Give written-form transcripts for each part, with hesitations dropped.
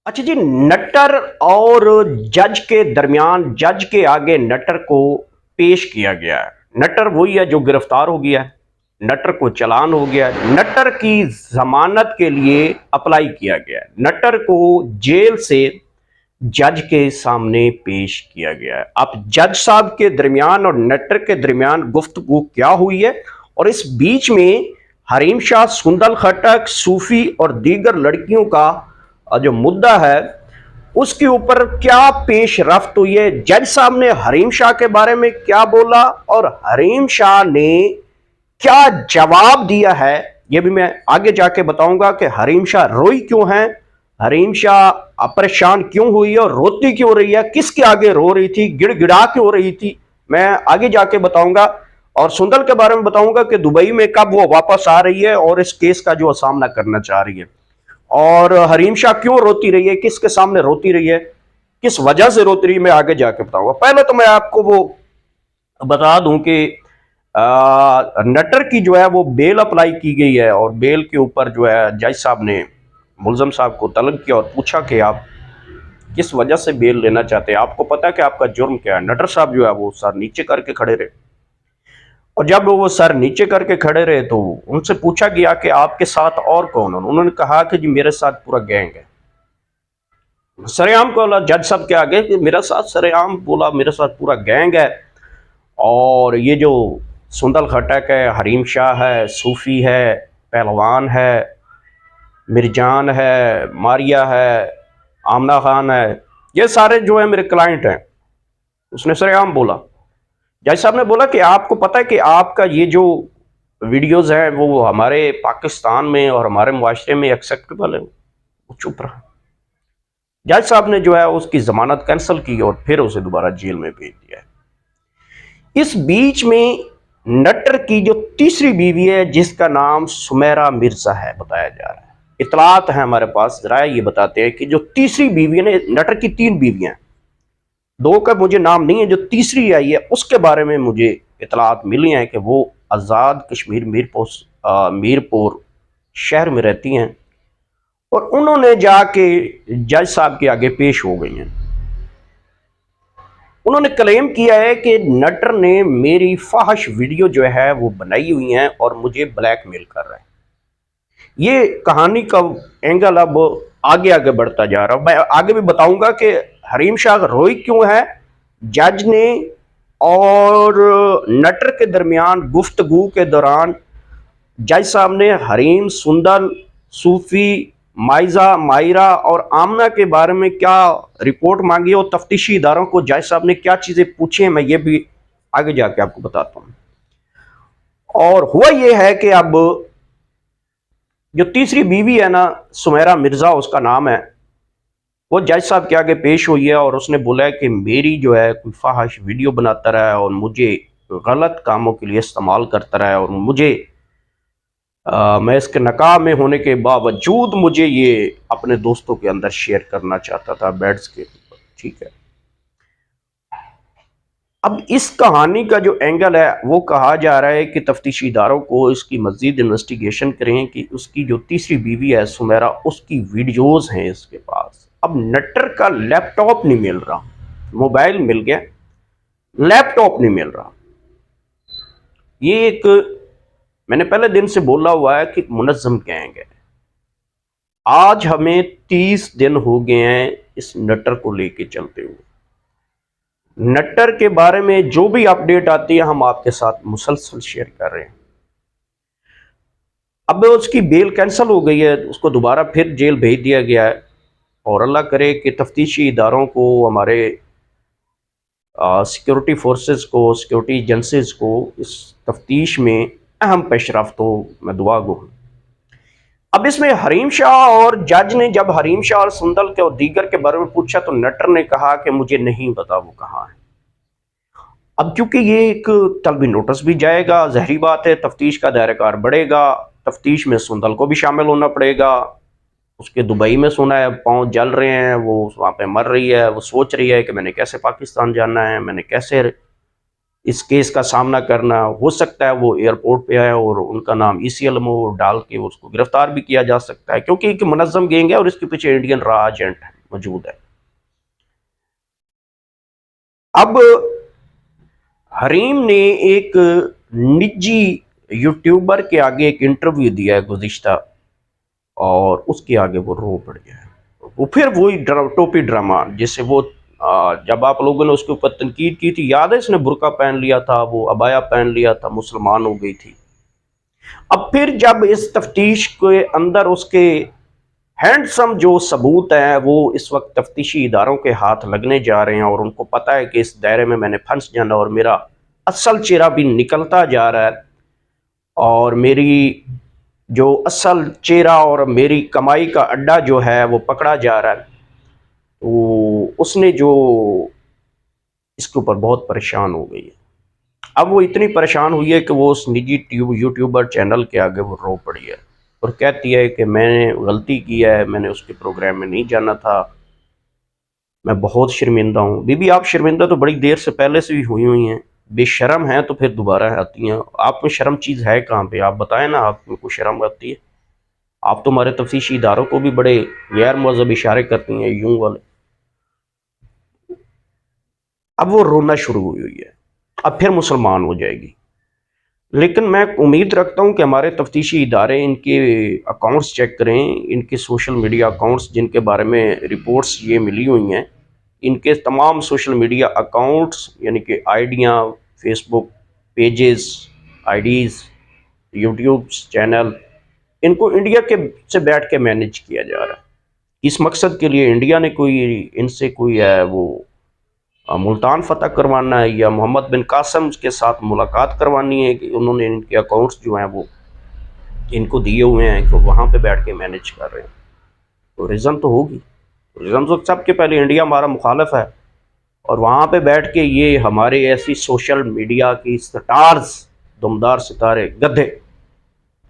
अच्छा जी, नट्टर और जज के दरमियान, जज के आगे नट्टर को पेश किया गया है। नट्टर वही है जो गिरफ्तार हो गया है, नट्टर को चालान हो गया है, नट्टर की जमानत के लिए अप्लाई किया गया है, नट्टर को जेल से जज के सामने पेश किया गया है। अब जज साहब के दरमियान और नट्टर के दरमियान गुफ्तगू क्या हुई है, और इस बीच में हरीम शाह, सुंदल खटक, सूफी और दीगर लड़कियों का जो मुद्दा है उसके ऊपर क्या पेश रफ्त हुई है। जज साहब ने हरीम शाह के बारे में क्या बोला और हरीम शाह ने क्या जवाब दिया है, यह भी मैं आगे जाके बताऊंगा कि हरीम शाह रोई क्यों है, हरीम शाह परेशान क्यों हुई और रोती क्यों रही है, किसके आगे रो रही थी, गिड़गिड़ा क्यों रही थी, मैं आगे जाके बताऊंगा। और सुंदल के बारे में बताऊंगा कि दुबई में कब वो वापस आ रही है और इस केस का जो सामना करना चाह रही है, और हरीम शाह क्यों रोती रही है, किसके सामने रोती रही है, किस वजह से रोती रही है, मैं आगे जाके बताऊंगा। पहले तो मैं आपको वो बता दूं कि नट्टर की जो है वो बेल अप्लाई की गई है, और बेल के ऊपर जो है जज साहब ने मुलजम साहब को तलब किया और पूछा कि आप किस वजह से बेल लेना चाहते हैं, आपको पता है कि आपका जुर्म क्या है। नट्टर साहब जो है वो सर नीचे करके खड़े रहे, और जब वो सर नीचे करके खड़े रहे तो उनसे पूछा गया कि आपके साथ और कौन है। उन्होंने कहा कि जी मेरे साथ पूरा गैंग है। सरेआम बोला जज साहब के आगे कि मेरा साथ, सरेआम बोला मेरे साथ पूरा गैंग है, और ये जो सुंदल खटक है, हरीम शाह है, सूफी है, पहलवान है, मिर्जान है, मारिया है, आमना खान है, ये सारे जो है मेरे क्लाइंट हैं। उसने सरेआम बोला। जज साहब ने बोला कि आपको पता है कि आपका ये जो वीडियोस हैं वो हमारे पाकिस्तान में और हमारे मुआशरे में एक्सेप्टेबल है। वो चुप रहा। जज साहब ने जो है उसकी जमानत कैंसिल की और फिर उसे दोबारा जेल में भेज दिया है। इस बीच में नट्टर की जो तीसरी बीवी है जिसका नाम सुमेरा मिर्जा है, बताया जा रहा है, इतलात है हमारे पास, जरा ये बताते हैं कि जो तीसरी बीवी ने, नट्टर की 3 बीवियां, 2 का मुझे नाम नहीं है, जो तीसरी आई है उसके बारे में मुझे इतलात मिली हैं कि वो आज़ाद कश्मीर मीरपुर शहर में रहती हैं, और उन्होंने जाके जज साहब के आगे पेश हो गई हैं। उन्होंने क्लेम किया है कि नट्टर ने मेरी फाहश वीडियो जो है वो बनाई हुई है और मुझे ब्लैकमेल कर रहा है। ये कहानी का एंगल अब आगे आगे बढ़ता जा रहा है। मैं आगे भी बताऊंगा कि हरीम शाह रोई क्यों है, जज ने और नट्टर के दरमियान गुफ्तगू के दौरान जज साहब ने हरीम, सुंदल, सूफी, माइजा, मायरा और आमना के बारे में क्या रिपोर्ट मांगी और तफ्तीशी इदारों को जज साहब ने क्या चीज़ें पूछी हैं, मैं ये भी आगे जाके आपको बताता हूँ। और हुआ ये है कि अब जो तीसरी बीवी है ना, सुमेरा मिर्जा उसका नाम है, वो जज साहब के आगे पेश हुई है और उसने बोला है कि मेरी जो है कोई फाहश वीडियो बनाता रहा है और मुझे गलत कामों के लिए इस्तेमाल करता रहा है, और मुझे मैं इसके नकाब में होने के बावजूद मुझे ये अपने दोस्तों के अंदर शेयर करना चाहता था बेड्स के ऊपर। ठीक है, अब इस कहानी का जो एंगल है वो कहा जा रहा है कि तफ्तीशी इदारों को इसकी मजीद इन्वेस्टिगेशन करें कि उसकी जो तीसरी बीवी है सुमेरा, उसकी वीडियोस हैं इसके पास। अब नट्टर का लैपटॉप नहीं मिल रहा, मोबाइल मिल गया, लैपटॉप नहीं मिल रहा। ये एक, मैंने पहले दिन से बोला हुआ है कि मुनज़्ज़म गैंग है। आज हमें 30 दिन हो गए हैं इस नट्टर को लेके चलते हुए। नट्टर के बारे में जो भी अपडेट आती है हम आपके साथ मुसलसल शेयर कर रहे हैं। अब उसकी बेल कैंसिल हो गई है, उसको दोबारा फिर जेल भेज दिया गया है, और अल्लाह करे कि तफ्तीशी इदारों को, हमारे सिक्योरिटी फोर्सेस को, सिक्योरिटी एजेंसीज को इस तफ्तीश में अहम पेशरफ्त हो, मैं दुआ गो हूँ। अब इसमें हरीम शाह और जज ने जब हरीम शाह और सुंदल के और दीगर के बारे में पूछा तो नट्टर ने कहा कि मुझे नहीं पता वो कहाँ है। अब क्योंकि ये एक तलबी नोटिस भी जाएगा, ज़हरी बात है, तफ्तीश का दायरेकार बढ़ेगा, तफ्तीश में सुंदल को भी शामिल होना पड़ेगा। उसके दुबई में सुना है पाँव जल रहे हैं, वो वहाँ पे मर रही है, वो सोच रही है कि मैंने कैसे पाकिस्तान जाना है, मैंने कैसे इस केस का सामना करना। हो सकता है वो एयरपोर्ट पे आए और उनका नाम ECL में वो डाल के उसको गिरफ्तार भी किया जा सकता है, क्योंकि एक मुनज़्ज़म गैंग है और इसके पीछे इंडियन रॉ एजेंट है। मौजूद है। अब हरीम ने एक निजी यूट्यूबर के आगे एक इंटरव्यू दिया है गुज़िश्ता, और उसके आगे वो रो पड़ गया है। वो फिर वही टोपी ड्रामा जिससे वो जब आप लोगों ने उसके ऊपर तनकीद की थी, याद है, इसने बुर्का पहन लिया था, वो अबाया पहन लिया था, मुसलमान हो गई थी। अब फिर जब इस तफ्तीश के अंदर उसके हैंडसम जो सबूत हैं वो इस वक्त तफ्तीशी इदारों के हाथ लगने जा रहे हैं, और उनको पता है कि इस दायरे में मैंने फंस जाना और मेरा असल चेहरा भी निकलता जा रहा है, और मेरी जो असल चेहरा और मेरी कमाई का अड्डा जो है वो पकड़ा जा रहा है, तो उसने जो इसके ऊपर बहुत परेशान हो गई है। अब वो इतनी परेशान हुई है कि वो उस निजी यूट्यूबर चैनल के आगे वो रो पड़ी है और कहती है कि मैंने गलती की है, मैंने उसके प्रोग्राम में नहीं जाना था, मैं बहुत शर्मिंदा हूँ। बीबी, आप शर्मिंदा तो बड़ी देर से पहले से भी हुई हैं, बेशर्म हैं तो फिर दोबारा आती हैं। आप में शर्म चीज़ है कहाँ पे? आप बताएं ना, आप में कोई शर्म आती है? आप तो हमारे तफ्तीशी इदारों को भी बड़े गैर महज़ब इशारे करती हैं, यूं वाले। अब वो रोना शुरू हुई है, अब फिर मुसलमान हो जाएगी। लेकिन मैं उम्मीद रखता हूँ कि हमारे तफ्तीशी इदारे इनके अकाउंट्स चेक करें, इनके सोशल मीडिया अकाउंट्स जिनके बारे में रिपोर्ट्स ये मिली हुई हैं, इनके तमाम सोशल मीडिया अकाउंट्स यानी कि आईडियाँ, Facebook pages, IDs, YouTube channel, इनको इंडिया के से बैठ के मैनेज किया जा रहा है। इस मकसद के लिए इंडिया ने कोई इनसे कोई है वो मुल्तान फ़तह करवाना है या मोहम्मद बिन कासम के साथ मुलाकात करवानी है कि उन्होंने इनके अकाउंट्स जो हैं वो इनको दिए हुए हैं कि वहाँ पे बैठ के मैनेज कर रहे हैं। तो रीज़न तो होगी, रीज़न तो सबके पहले इंडिया हमारा मुखालफ है, और वहाँ पे बैठ के ये हमारे ऐसी सोशल मीडिया की स्टार्स, दमदार सितारे, गधे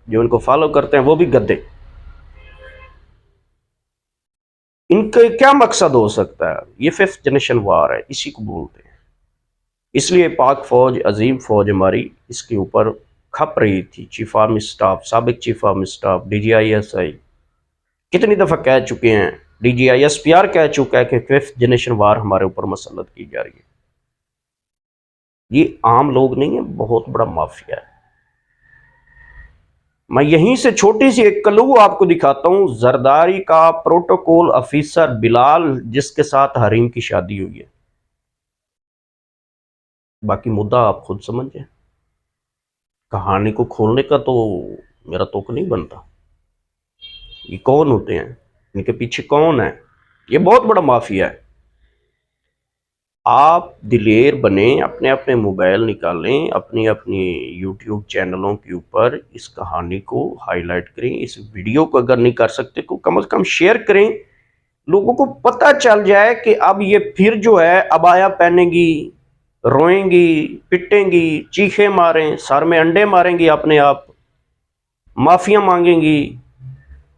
जो इनको फॉलो करते हैं वो भी गधे, इनका क्या मकसद हो सकता है? ये 5th जनरेशन वार है, इसी को बोलते हैं। इसलिए पाक फ़ौज, अजीम फ़ौज हमारी इसके ऊपर खप रही थी। चीफ आर्मी स्टाफ, साबिक चीफ आर्मी स्टाफ, DGISI कितनी दफ़ा कह चुके हैं, DGI SPR कह चुका है कि 5th जनरेशन वार हमारे ऊपर मसलत की जा रही है। ये आम लोग नहीं है, बहुत बड़ा माफिया है। मैं यहीं से छोटी सी एक क्लू आपको दिखाता हूं। जरदारी का प्रोटोकॉल ऑफिसर बिलाल, जिसके साथ हरीम की शादी हुई है। बाकी मुद्दा आप खुद समझें। कहानी को खोलने का तो मेरा तुक नहीं बनता। ये कौन होते हैं, इनके पीछे कौन है? ये बहुत बड़ा माफिया है। आप दिलेर बने, अपने अपने मोबाइल निकालें, अपनी अपनी यूट्यूब चैनलों के ऊपर इस कहानी को हाईलाइट करें। इस वीडियो को अगर नहीं कर सकते तो कम से कम शेयर करें, लोगों को पता चल जाए कि अब ये फिर जो है अबाया पहनेंगी, रोएंगी, पिटेंगी, चीखे मारें, सर में अंडे मारेंगी, अपने आप माफिया मांगेंगी,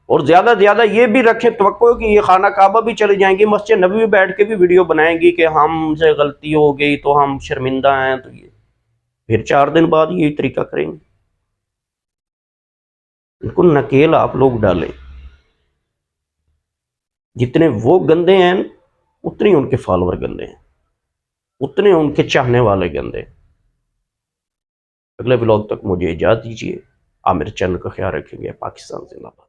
और ज़्यादा से ज़्यादा ये भी रखें तवक्को कि ये खाना काबा भी चली जाएंगी, मस्जिद नबी में बैठ के भी वीडियो बनाएंगी कि हमसे गलती हो गई तो हम शर्मिंदा हैं। तो ये फिर 4 दिन बाद यही तरीका करेंगे। इनको नकेल आप लोग डालें। जितने वो गंदे हैं उतने उनके फॉलोअर गंदे हैं, उतने उनके चाहने वाले गंदे। अगले ब्लॉग तक मुझे इजाज़त दीजिए। आप मेरे चैनल का ख्याल रखेंगे। पाकिस्तान जिंदाबाद।